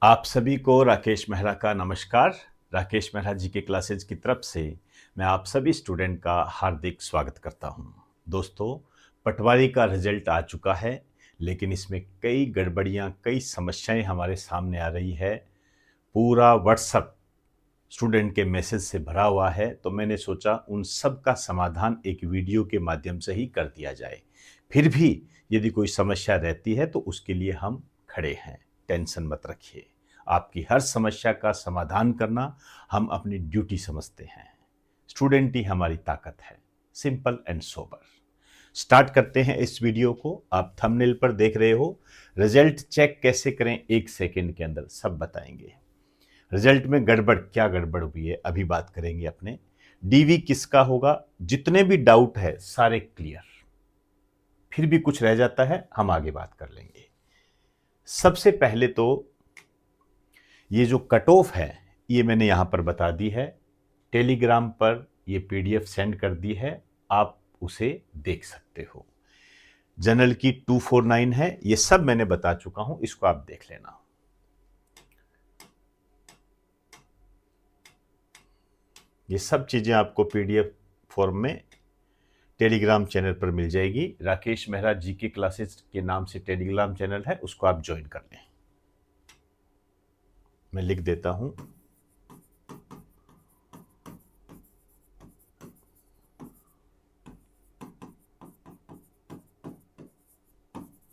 आप सभी को राकेश मेहरा का नमस्कार। राकेश मेहरा जी के क्लासेज की तरफ से मैं आप सभी स्टूडेंट का हार्दिक स्वागत करता हूं। दोस्तों, पटवारी का रिजल्ट आ चुका है, लेकिन इसमें कई गड़बड़ियां, कई समस्याएं हमारे सामने आ रही है। पूरा व्हाट्सएप स्टूडेंट के मैसेज से भरा हुआ है, तो मैंने सोचा उन सब का समाधान एक वीडियो के माध्यम से ही कर दिया जाए। फिर भी यदि कोई समस्या रहती है तो उसके लिए हम खड़े हैं, टेंशन मत रखिए। आपकी हर समस्या का समाधान करना हम अपनी ड्यूटी समझते हैं। स्टूडेंट ही हमारी ताकत है। Simple and sober. स्टार्ट करते हैं इस वीडियो को। आप थंबनेल पर देख रहे हो, रिजल्ट चेक कैसे करें 1 सेकंड के अंदर सब बताएंगे। रिजल्ट में गड़बड़, क्या गड़बड़ हुई है अभी बात करेंगे अपने। डीवी किसका होगा, जितने भी डाउट है सारे क्लियर। फिर भी कुछ रह जाता है, हम आगे बात कर लेंगे। सबसे पहले तो ये जो कट ऑफ है ये मैंने यहां पर बता दी है। टेलीग्राम पर ये पीडीएफ सेंड कर दी है, आप उसे देख सकते हो। जनरल की 249 है, ये सब मैंने बता चुका हूं, इसको आप देख लेना। ये सब चीजें आपको पीडीएफ फॉर्म में टेलीग्राम चैनल पर मिल जाएगी। राकेश मेहरा जी के क्लासेस के नाम से टेलीग्राम चैनल है, उसको आप ज्वाइन कर लें। मैं लिख देता हूं,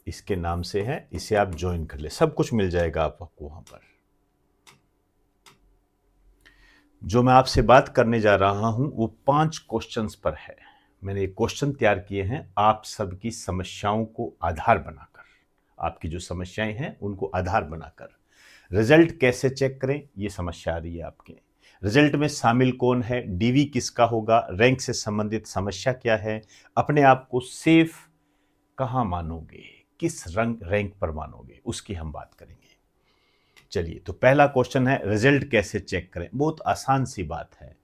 इसके नाम से है, इसे आप ज्वाइन कर ले, सब कुछ मिल जाएगा आपको वहां पर। जो मैं आपसे बात करने जा रहा हूं वो 5 क्वेश्चंस पर है। मैंने क्वेश्चन तैयार किए हैं आप सबकी समस्याओं को आधार बनाकर, आपकी जो समस्याएं हैं उनको आधार बनाकर। रिजल्ट कैसे चेक करें, ये समस्या आ रही है आपके। रिजल्ट में शामिल कौन है, डीवी किसका होगा, रैंक से संबंधित समस्या क्या है, अपने आप को सेफ कहां मानोगे, किस रैंक पर मानोगे, उसकी हम बात करेंगे। चलिए, तो पहला क्वेश्चन है रिजल्ट कैसे चेक करें। बहुत आसान सी बात है।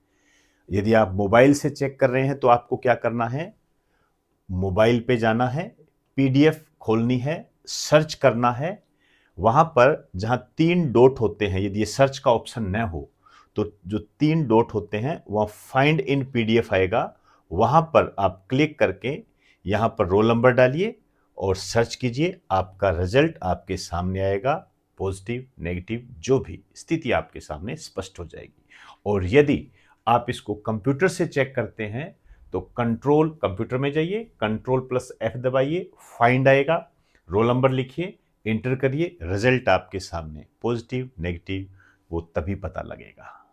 यदि आप मोबाइल से चेक कर रहे हैं तो आपको क्या करना है, मोबाइल पे जाना है, पीडीएफ खोलनी है, सर्च करना है। वहां पर जहां 3 डॉट होते हैं, यदि ये सर्च का ऑप्शन न हो तो जो 3 डॉट होते हैं वहां फाइंड इन पीडीएफ आएगा। वहां पर आप क्लिक करके यहां पर रोल नंबर डालिए और सर्च कीजिए। आपका रिजल्ट आपके सामने आएगा। पॉजिटिव, नेगेटिव, जो भी स्थिति आपके सामने स्पष्ट हो जाएगी। और यदि आप इसको कंप्यूटर से चेक करते हैं तो कंट्रोल, कंप्यूटर में जाइए, कंट्रोल+F दबाइए, फाइंड आएगा, रोल नंबर लिखिए, इंटर करिए, रिजल्ट आपके सामने पॉजिटिव, नेगेटिव, वो तभी पता लगेगा।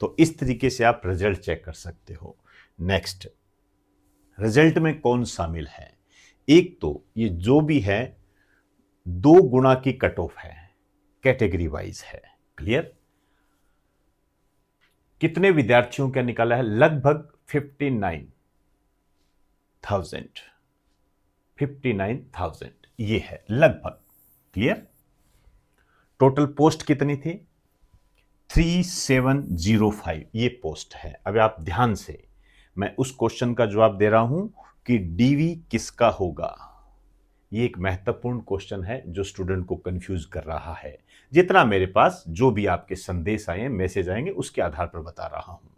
तो इस तरीके से आप रिजल्ट चेक कर सकते हो। नेक्स्ट, रिजल्ट में कौन शामिल है। एक तो ये जो भी है 2 गुना की कट ऑफ है, कैटेगरी वाइज है। क्लियर। कितने विद्यार्थियों का निकाला है, लगभग 59,000 ये है लगभग। क्लियर। टोटल पोस्ट कितनी थी, 3705 ये पोस्ट है। अब आप ध्यान से, मैं उस क्वेश्चन का जवाब दे रहा हूं कि डीवी किसका होगा। ये एक महत्वपूर्ण क्वेश्चन है जो स्टूडेंट को कंफ्यूज कर रहा है। जितना मेरे पास जो भी आपके संदेश आए, मैसेज आएंगे, उसके आधार पर बता रहा हूं।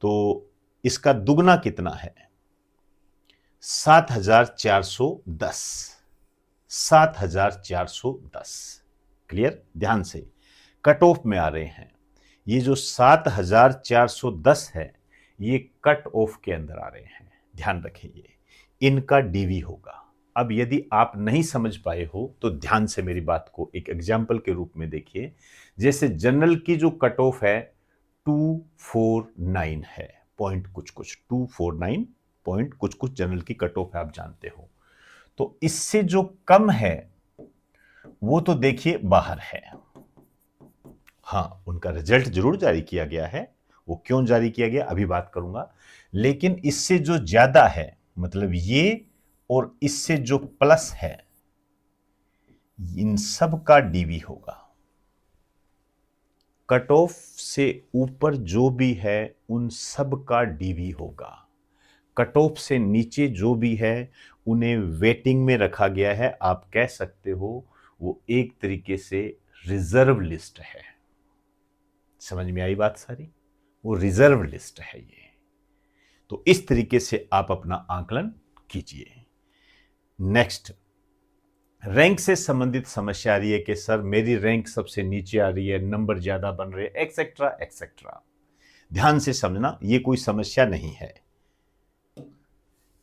तो इसका दुगना कितना है, 7,410, 7,410। क्लियर। ध्यान से, कट ऑफ में आ रहे हैं। ये जो 7,410 है ये कट ऑफ के अंदर आ रहे हैं, ध्यान रखें, ये इनका डीवी होगा। अब यदि आप नहीं समझ पाए हो तो ध्यान से मेरी बात को एक एग्जाम्पल के रूप में देखिए। जैसे जनरल की जो कट ऑफ है 249 है, पॉइंट कुछ कुछ, 249 पॉइंट कुछ कुछ जनरल की कट ऑफ है, आप जानते हो। तो इससे जो कम है वो तो देखिए बाहर है। हाँ, उनका रिजल्ट जरूर जारी किया गया है, वो क्यों जारी किया गया अभी बात करूंगा। लेकिन इससे जो ज्यादा है, मतलब ये और इससे जो प्लस है, इन सब का डीवी होगा। कट ऑफ से ऊपर जो भी है उन सब का डीवी होगा। कट ऑफ से नीचे जो भी है उन्हें वेटिंग में रखा गया है। आप कह सकते हो वो एक तरीके से रिजर्व लिस्ट है। समझ में आई बात सारी? वो रिजर्व लिस्ट है ये। तो इस तरीके से आप अपना आकलन कीजिए। नेक्स्ट, रैंक से संबंधित समस्या आ रही है कि सर मेरी रैंक सबसे नीचे आ रही है, नंबर ज्यादा बन रहे, एक्सेट्रा एक्सेट्रा। ध्यान से समझना, ये कोई समस्या नहीं है।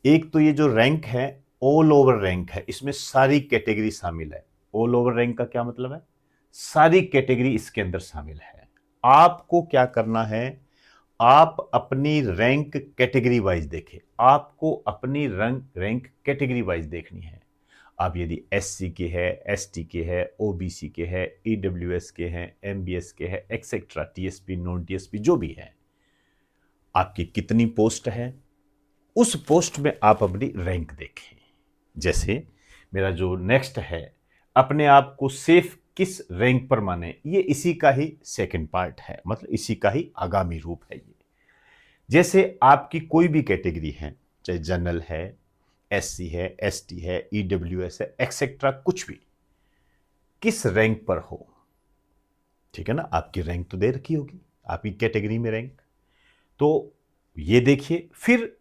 एक तो ये जो रैंक है ऑल ओवर रैंक है, इसमें सारी कैटेगरी शामिल है। ऑल ओवर रैंक का क्या मतलब है? सारी कैटेगरी इसके अंदर शामिल है। आपको क्या करना है, आप अपनी रैंक कैटेगरी वाइज देखें। आपको अपनी रैंक कैटेगरी वाइज देखनी है। आप यदि एससी के है, एसटी के है, ओबीसी के है, ईडब्ल्यूएस के हैं, एमबीएस के है, एक्सेट्रा, टीएसपी, नॉन टीएसपी जो भी है, आपकी कितनी पोस्ट है, उस पोस्ट में आप अपनी रैंक देखें। जैसे मेरा जो नेक्स्ट है, अपने आप को सेफ किस रैंक पर माने, ये इसी का ही सेकंड पार्ट है, मतलब इसी का ही आगामी रूप है ये। जैसे आपकी कोई भी कैटेगरी है, चाहे जनरल है, एससी है, एसटी है, ईडब्ल्यूएस है, एक्सेट्रा, कुछ भी, किस रैंक पर हो, ठीक है ना, आपकी रैंक तो दे रखी होगी, आपकी कैटेगरी में रैंक, तो ये देखिए। फिर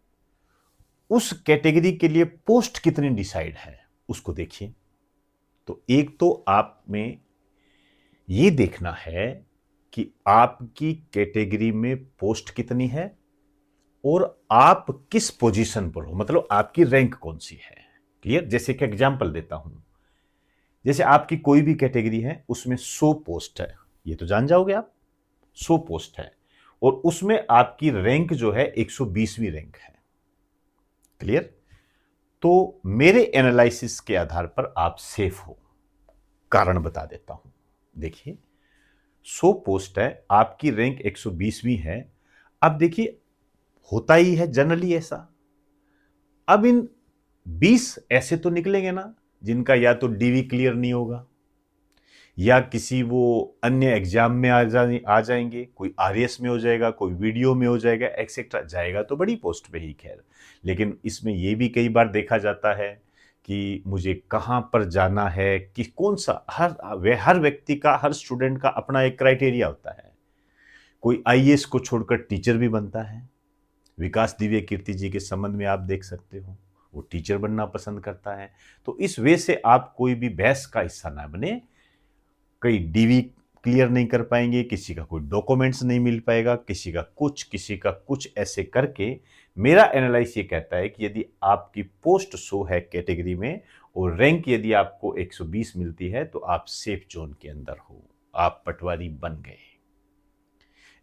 उस कैटेगरी के लिए पोस्ट कितनी डिसाइड है उसको देखिए। तो एक तो आप में ये देखना है कि आपकी कैटेगरी में पोस्ट कितनी है और आप किस पोजीशन पर हो, मतलब आपकी रैंक कौन सी है। क्लियर? जैसे कि एग्जांपल देता हूं, जैसे आपकी कोई भी कैटेगरी है, उसमें 100 पोस्ट है, ये तो जान जाओगे आप, 100 पोस्ट है, और उसमें आपकी रैंक जो है 120वीं रैंक है। क्लियर? तो मेरे एनालिसिस के आधार पर आप सेफ हो। कारण बता देता हूं, देखिए 100 पोस्ट है, आपकी रैंक 120वीं है। अब देखिए, होता ही है जनरली ऐसा। अब इन 20 ऐसे तो निकलेंगे ना जिनका या तो डीवी क्लियर नहीं होगा, या किसी वो अन्य एग्जाम में आ जाएंगे, कोई आरएस में हो जाएगा, कोई वीडियो में हो जाएगा, एक्सेट्रा। जाएगा तो बड़ी पोस्ट पे ही, खैर। लेकिन इसमें ये भी कई बार देखा जाता है कि मुझे कहाँ पर जाना है, कि कौन सा, हर व्यक्ति का, हर स्टूडेंट का अपना एक क्राइटेरिया होता है। कोई आईएएस को छोड़कर टीचर भी बनता है। विकास दिव्य कीर्ति जी के संबंध में आप देख सकते हो, वो टीचर बनना पसंद करता है। तो इस वे से आप कोई भी बहस का हिस्सा ना बने। कई डीवी क्लियर नहीं कर पाएंगे, किसी का कोई डॉक्यूमेंट्स नहीं मिल पाएगा, किसी का कुछ ऐसे करके मेरा एनालाइज ये कहता है कि यदि आपकी पोस्ट 100 है कैटेगरी में और रैंक यदि आपको 120 मिलती है, तो आप सेफ जोन के अंदर हो, आप पटवारी बन गए।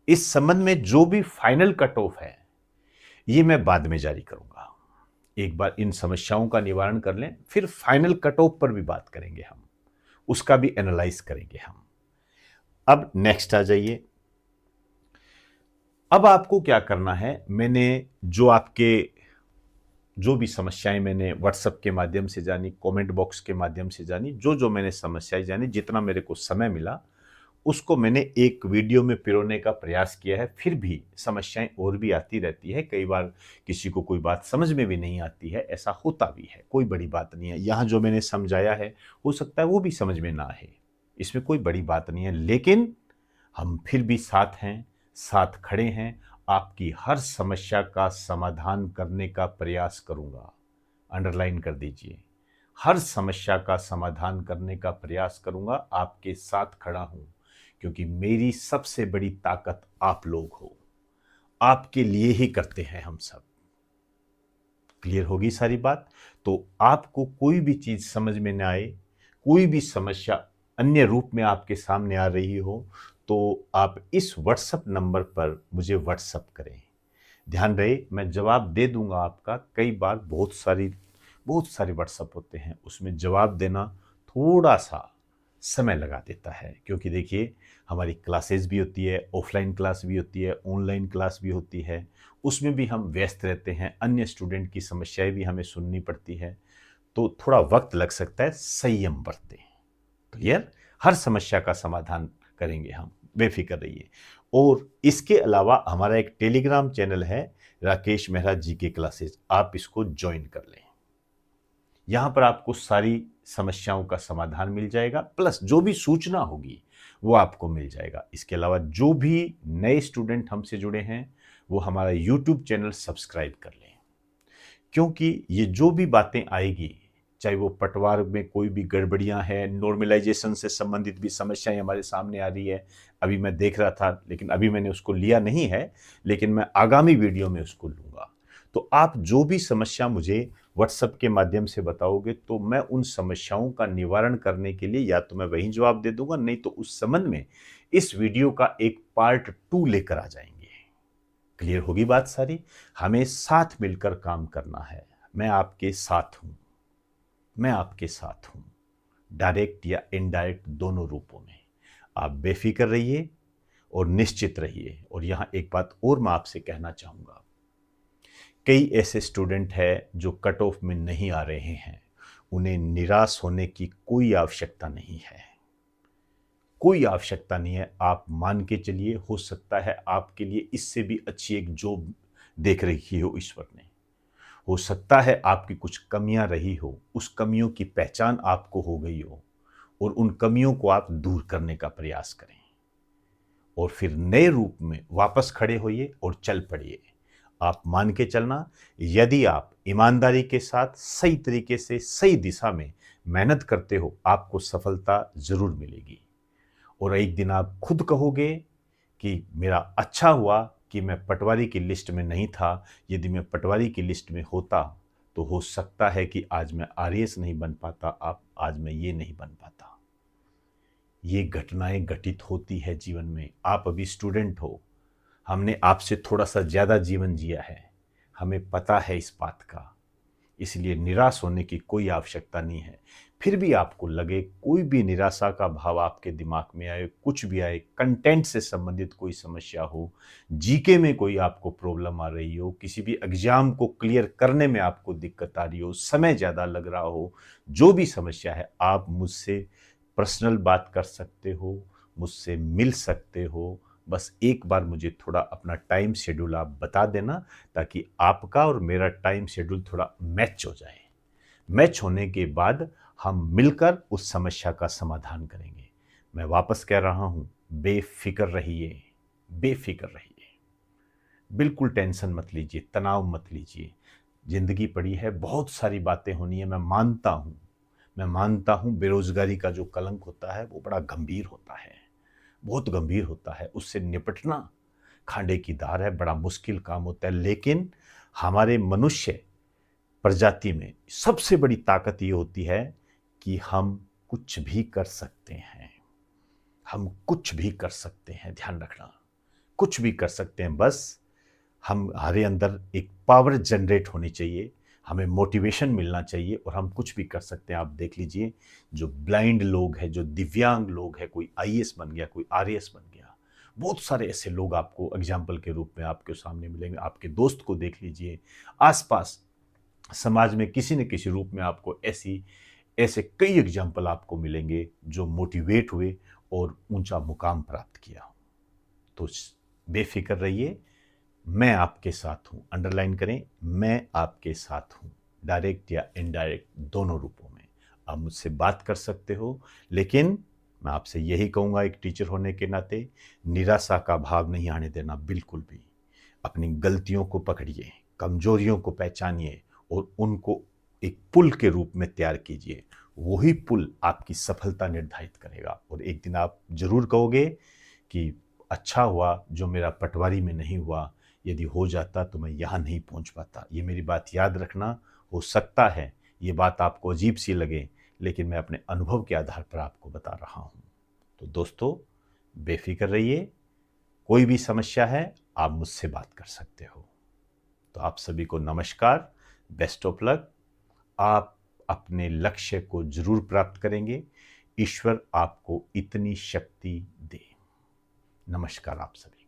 इस संबंध में जो भी फाइनल कट ऑफ है, ये मैं बाद में जारी करूंगा। एक बार इन समस्याओं का निवारण कर लें, फिर फाइनल कट ऑफ पर भी बात करेंगे हम, उसका भी एनालाइज करेंगे हम। अब नेक्स्ट आ जाइए। अब आपको क्या करना है, मैंने जो भी समस्याएं मैंने व्हाट्सएप के माध्यम से जानी, कमेंट बॉक्स के माध्यम से जानी, जो मैंने समस्याएं जानी, जितना मेरे को समय मिला उसको मैंने एक वीडियो में पिरोने का प्रयास किया है। फिर भी समस्याएं और भी आती रहती है, कई बार किसी को कोई बात समझ में भी नहीं आती है, ऐसा होता भी है, कोई बड़ी बात नहीं है। यहाँ जो मैंने समझाया है, हो सकता है वो भी समझ में ना आए, इसमें कोई बड़ी बात नहीं है। लेकिन हम फिर भी साथ हैं, साथ खड़े हैं, आपकी हर समस्या का समाधान करने का प्रयास करूंगा। अंडरलाइन कर दीजिए, हर समस्या का समाधान करने का प्रयास करूंगा, आपके साथ खड़ा हूं, क्योंकि मेरी सबसे बड़ी ताकत आप लोग हो, आपके लिए ही करते हैं हम सब। क्लियर होगी सारी बात? तो आपको कोई भी चीज समझ में न आए, कोई भी समस्या अन्य रूप में आपके सामने आ रही हो, तो आप इस व्हाट्सएप नंबर पर मुझे व्हाट्सएप करें। ध्यान रहे, मैं जवाब दे दूंगा आपका। कई बार बहुत सारे व्हाट्सएप होते हैं, उसमें जवाब देना थोड़ा सा समय लगा देता है, क्योंकि देखिए हमारी क्लासेस भी होती है, ऑफलाइन क्लास भी होती है, ऑनलाइन क्लास भी होती है, उसमें भी हम व्यस्त रहते हैं, अन्य स्टूडेंट की समस्याएं भी हमें सुननी पड़ती है, तो थोड़ा वक्त लग सकता है। संयम बरतें। क्लियर? हर समस्या का समाधान करेंगे हम, बेफिक्र रहिए। और इसके अलावा हमारा एक टेलीग्राम चैनल है, राकेश मेहरा जी के क्लासेस, आप इसको ज्वाइन कर लें। यहाँ पर आपको सारी समस्याओं का समाधान मिल जाएगा, प्लस जो भी सूचना होगी वो आपको मिल जाएगा। इसके अलावा जो भी नए स्टूडेंट हमसे जुड़े हैं वो हमारा यूट्यूब चैनल सब्सक्राइब कर लें, क्योंकि ये जो भी बातें आएगी, चाहे वो पटवार में कोई भी गड़बड़ियां हैं, नॉर्मलाइजेशन से संबंधित भी समस्याएं हमारे सामने आ रही है। अभी मैं देख रहा था, लेकिन अभी मैंने उसको लिया नहीं है, लेकिन मैं आगामी वीडियो में उसको लूँगा। तो आप जो भी समस्या मुझे व्हाट्सएप के माध्यम से बताओगे, तो मैं उन समस्याओं का निवारण करने के लिए या तो मैं वहीं जवाब दे दूंगा, नहीं तो उस संबंध में इस वीडियो का एक पार्ट 2 लेकर आ जाएंगे। क्लियर होगी बात सारी? हमें साथ मिलकर काम करना है। मैं आपके साथ हूं, मैं आपके साथ हूं, डायरेक्ट या इनडायरेक्ट दोनों रूपों में। आप बेफिक्र रहिए और निश्चित रहिए। और यहां एक बात और मैं आपसे कहना चाहूंगा, कई ऐसे स्टूडेंट हैं जो कट ऑफ में नहीं आ रहे हैं। उन्हें निराश होने की कोई आवश्यकता नहीं है, कोई आवश्यकता नहीं है। आप मान के चलिए, हो सकता है आपके लिए इससे भी अच्छी एक जॉब देख रखी हो ईश्वर ने। हो सकता है आपकी कुछ कमियां रही हो, उस कमियों की पहचान आपको हो गई हो और उन कमियों को आप दूर करने का प्रयास करें और फिर नए रूप में वापस खड़े होइए और चल पड़िए। आप मान के चलना, यदि आप ईमानदारी के साथ सही तरीके से सही दिशा में मेहनत करते हो, आपको सफलता जरूर मिलेगी। और एक दिन आप खुद कहोगे कि मेरा अच्छा हुआ कि मैं पटवारी की लिस्ट में नहीं था। यदि मैं पटवारी की लिस्ट में होता तो हो सकता है कि आज मैं आरएएस नहीं बन पाता, आप आज मैं ये नहीं बन पाता। ये घटनाएं घटित होती है जीवन में। आप अभी स्टूडेंट हो, हमने आपसे थोड़ा सा ज़्यादा जीवन जिया है, हमें पता है इस बात का। इसलिए निराश होने की कोई आवश्यकता नहीं है। फिर भी आपको लगे, कोई भी निराशा का भाव आपके दिमाग में आए, कुछ भी आए, कंटेंट से संबंधित कोई समस्या हो, जीके में कोई आपको प्रॉब्लम आ रही हो, किसी भी एग्जाम को क्लियर करने में आपको दिक्कत आ रही हो, समय ज़्यादा लग रहा हो, जो भी समस्या है, आप मुझसे पर्सनल बात कर सकते हो, मुझसे मिल सकते हो। बस एक बार मुझे थोड़ा अपना टाइम शेड्यूल आप बता देना, ताकि आपका और मेरा टाइम शेड्यूल थोड़ा मैच हो जाए। मैच होने के बाद हम मिलकर उस समस्या का समाधान करेंगे। मैं वापस कह रहा हूं, बेफिक्र रहिए, बेफिक्र रहिए। बिल्कुल टेंशन मत लीजिए, तनाव मत लीजिए। जिंदगी पड़ी है, बहुत सारी बातें होनी है। मैं मानता हूं बेरोजगारी का जो कलंक होता है वो बड़ा गंभीर होता है, बहुत गंभीर होता है। उससे निपटना खांडे की धार है, बड़ा मुश्किल काम होता है। लेकिन हमारे मनुष्य प्रजाति में सबसे बड़ी ताकत ये होती है कि हम कुछ भी कर सकते हैं। हम कुछ भी कर सकते हैं, ध्यान रखना, कुछ भी कर सकते हैं। बस हमारे अंदर एक पावर जनरेट होनी चाहिए, हमें मोटिवेशन मिलना चाहिए और हम कुछ भी कर सकते हैं। आप देख लीजिए, जो ब्लाइंड लोग हैं, जो दिव्यांग लोग हैं, कोई आईएएस बन गया, कोई आरएएस बन गया, बहुत सारे ऐसे लोग आपको एग्जाम्पल के रूप में आपके सामने मिलेंगे। आपके दोस्त को देख लीजिए, आसपास समाज में किसी न किसी रूप में आपको ऐसे कई एग्जाम्पल आपको मिलेंगे जो मोटिवेट हुए और ऊंचा मुकाम प्राप्त किया। तो बेफिक्र रहिए, मैं आपके साथ हूं। अंडरलाइन करें, मैं आपके साथ हूं, डायरेक्ट या इनडायरेक्ट दोनों रूपों में। आप मुझसे बात कर सकते हो, लेकिन मैं आपसे यही कहूंगा, एक टीचर होने के नाते निराशा का भाव नहीं आने देना बिल्कुल भी। अपनी गलतियों को पकड़िए, कमजोरियों को पहचानिए और उनको एक पुल के रूप में तैयार कीजिए। वही पुल आपकी सफलता निर्धारित करेगा और एक दिन आप जरूर कहोगे कि अच्छा हुआ जो मेरा पटवारी में नहीं हुआ, यदि हो जाता तो मैं यहाँ नहीं पहुँच पाता। ये मेरी बात याद रखना। हो सकता है ये बात आपको अजीब सी लगे, लेकिन मैं अपने अनुभव के आधार पर आपको बता रहा हूँ। तो दोस्तों, बेफिक्र रहिए, कोई भी समस्या है आप मुझसे बात कर सकते हो। तो आप सभी को नमस्कार, बेस्ट ऑफ लक। आप अपने लक्ष्य को जरूर प्राप्त करेंगे। ईश्वर आपको इतनी शक्ति दे। नमस्कार आप सभी।